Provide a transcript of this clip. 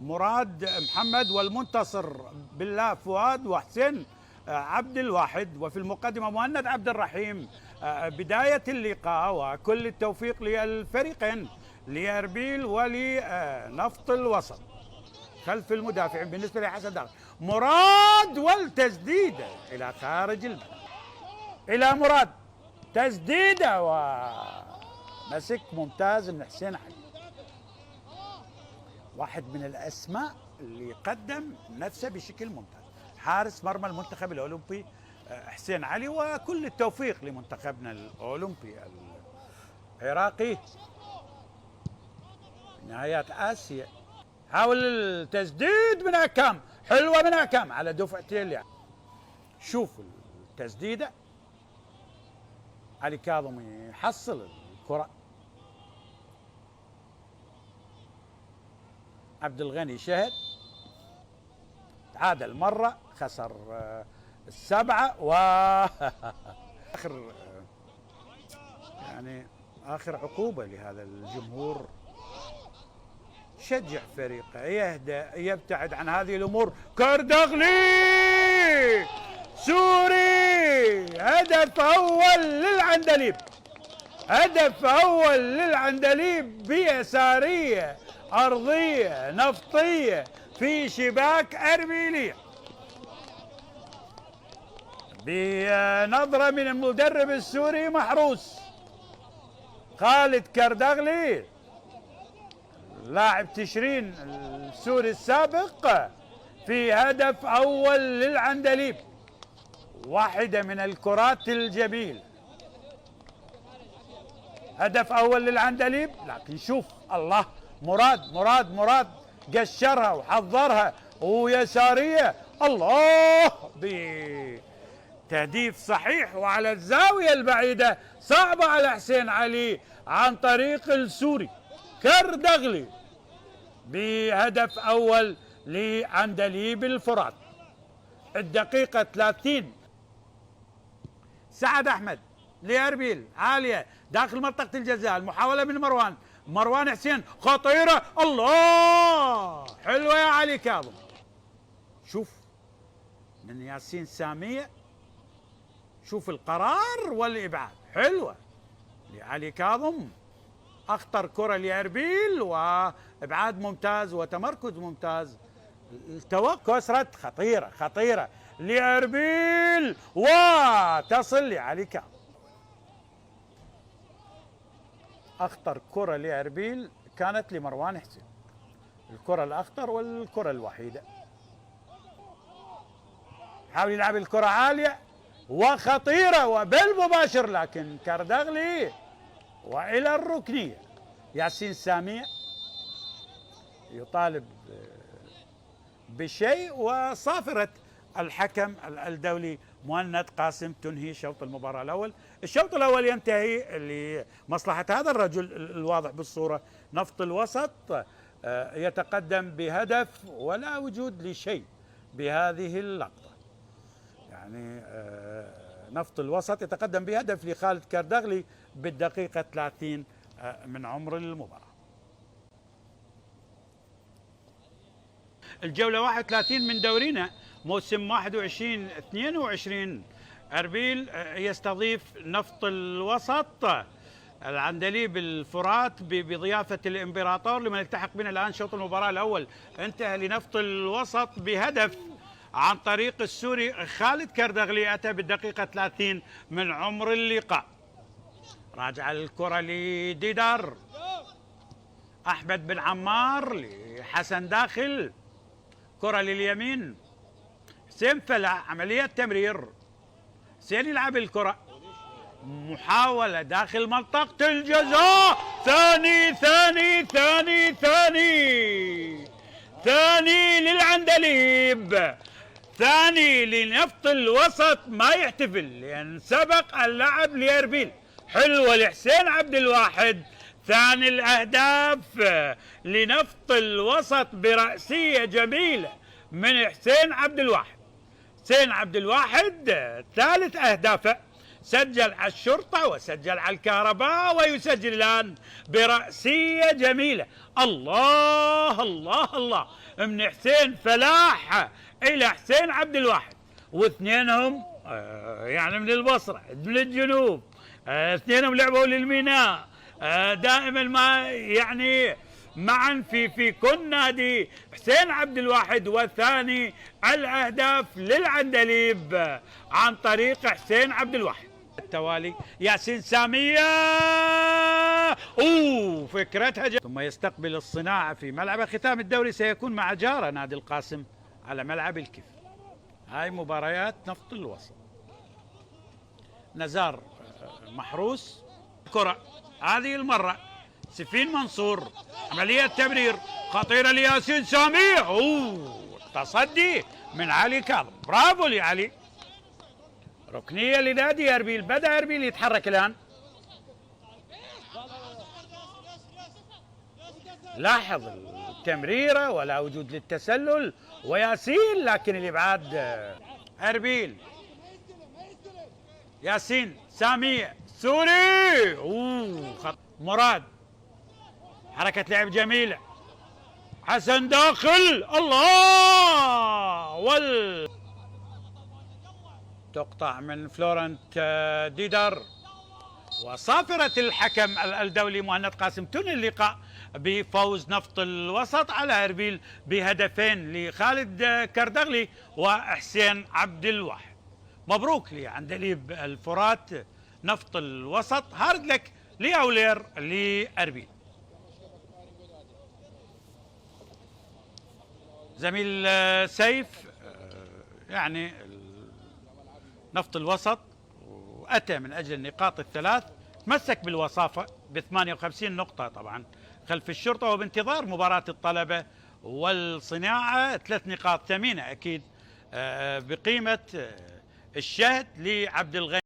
مراد محمد، والمنتصر بالله فؤاد، وحسين عبد الواحد، وفي المقدمة مهند عبد الرحيم. بداية اللقاء وكل التوفيق للفريقين، لأربيل ولنفط الوسط. خلف المدافعين بالنسبة لحسن داخل مراد، والتسديدة إلى خارج الملعب إلى مراد، تسديدة ومسك ممتاز من حسين علي، واحد من الأسماء اللي قدم نفسه بشكل ممتاز، حارس مرمى المنتخب الأولمبي حسين علي. وكل التوفيق لمنتخبنا الأولمبي العراقي نهايات آسيا. حاول التسديد من أكام، حلوة من أكام على دفعتين يعني. شوف التسديدة، علي كاظم يحصل الكرة، عبد الغني شهد، تعادل مرة، خسر السبعة، و آخر يعني آخر عقوبة لهذا الجمهور، شجع فريقه، يهدأ، يبتعد عن هذه الأمور. كردغلي سوري، هدف أول للعندليب، هدف أول للعندليب بيسارية أرضية نفطية في شباك أربيلية، بنظرة من المدرب السوري محروس خالد كردغلي، لاعب تشرين السوري السابق، في هدف أول للعندليب. واحدة من الكرات الجميلة، هدف أول للعندليب. لكن شوف الله، مراد قشرها وحضرها ويسارية، الله، بتهديف صحيح وعلى الزاوية البعيدة، صعبة على حسين علي عن طريق السوري كردغلي، بهدف أول لعندليب الفرات. الدقيقة 30، سعد أحمد لأربيل، عالية داخل منطقة الجزاء، المحاولة من مروان حسين، خطيرة، الله، حلوة يا علي كاظم. شوف من ياسين سامية، شوف القرار والإبعاد، حلوة لعلي كاظم، أخطر كرة لأربيل، وإبعاد ممتاز وتمركز ممتاز، كسرة خطيرة لأربيل، وتصل لعلي كاظم. أخطر كرة لأربيل كانت لمروان حسين، الكرة الأخطر والكرة الوحيدة. حاول يلعب الكرة عالية وخطيرة وبالمباشر، لكن كردغلي وإلى الركنية. ياسين سامية يطالب بشيء، وصافرة الحكم الدولي مهند قاسم تنهي شوط المباراة الأول. الشوط الأول ينتهي لمصلحة هذا الرجل الواضح بالصورة، نفط الوسط يتقدم بهدف ولا وجود لشيء بهذه اللقطة. يعني نفط الوسط يتقدم بهدف لخالد كردغلي بالدقيقة 30 من عمر المباراة. الجولة 31 من دورينا موسم 21-22، أربيل يستضيف نفط الوسط، العندليب الفرات بضيافة الإمبراطور، لمن التحق بنا الآن. شوط المباراة الأول انتهى لنفط الوسط بهدف عن طريق السوري خالد كردغلي، أتى بالدقيقة 30 من عمر اللقاء. راجع الكرة لديدار، أحمد بن عمار لحسن داخل، كرة لليمين، حسين فلح، عملية تمرير، حسين يلعب الكرة، محاولة داخل منطقة الجزاء، ثاني للعندليب، ثاني لنفط الوسط، ما يحتفل لأن سبق اللاعب لأربيل. حلوة لحسين عبد الواحد، ثاني الأهداف لنفط الوسط برأسية جميلة من حسين عبد الواحد. حسين عبد الواحد ثالث أهدافه سجل على الشرطة وسجل على الكهرباء ويسجل الآن برأسية جميلة. الله الله الله، من حسين فلاح إلى حسين عبد الواحد، واثنينهم يعني من البصرة من الجنوب، اثنينهم لعبوا للميناء، دائما ما يعني معا في كل نادي. حسين عبد الواحد والثاني الاهداف للعندليب عن طريق حسين عبد الواحد. التوالي ياسين سامية، فكرتها ثم يستقبل الصناعة في ملعب. ختام الدوري سيكون مع جارة نادي القاسم على ملعب الكيف. هاي مباريات نفط الوسط. نزار محروس، كرة هذه المرة سفين منصور، عملية تمرير خطيرة لياسين سامية، تصدي من علي كاظم، برافو لعلي. ركنية لنادي أربيل، بدأ أربيل يتحرك الآن. لاحظ التمريرة ولا وجود للتسلل، وياسين لكن الإبعاد. أربيل، ياسين سامية سوري، مراد، حركة لعب جميلة، حسن داخل، الله، تقطع من فلورنت ديدر. وصافرة الحكم الدولي مهند قاسم تنهي اللقاء بفوز نفط الوسط على أربيل بهدفين لخالد كردغلي وحسين عبد الواحد. مبروك لعندليب الفرات نفط الوسط، هارد لك لأولير لأربيل. زميل سيف، يعني نفط الوسط وأتى من أجل النقاط الثلاث، تمسك بالوصافة ب 58 نقطة طبعا خلف الشرطة، وبانتظار مباراة الطلبة والصناعة 3 نقاط ثمينة أكيد بقيمة الشهد لعبد الغني.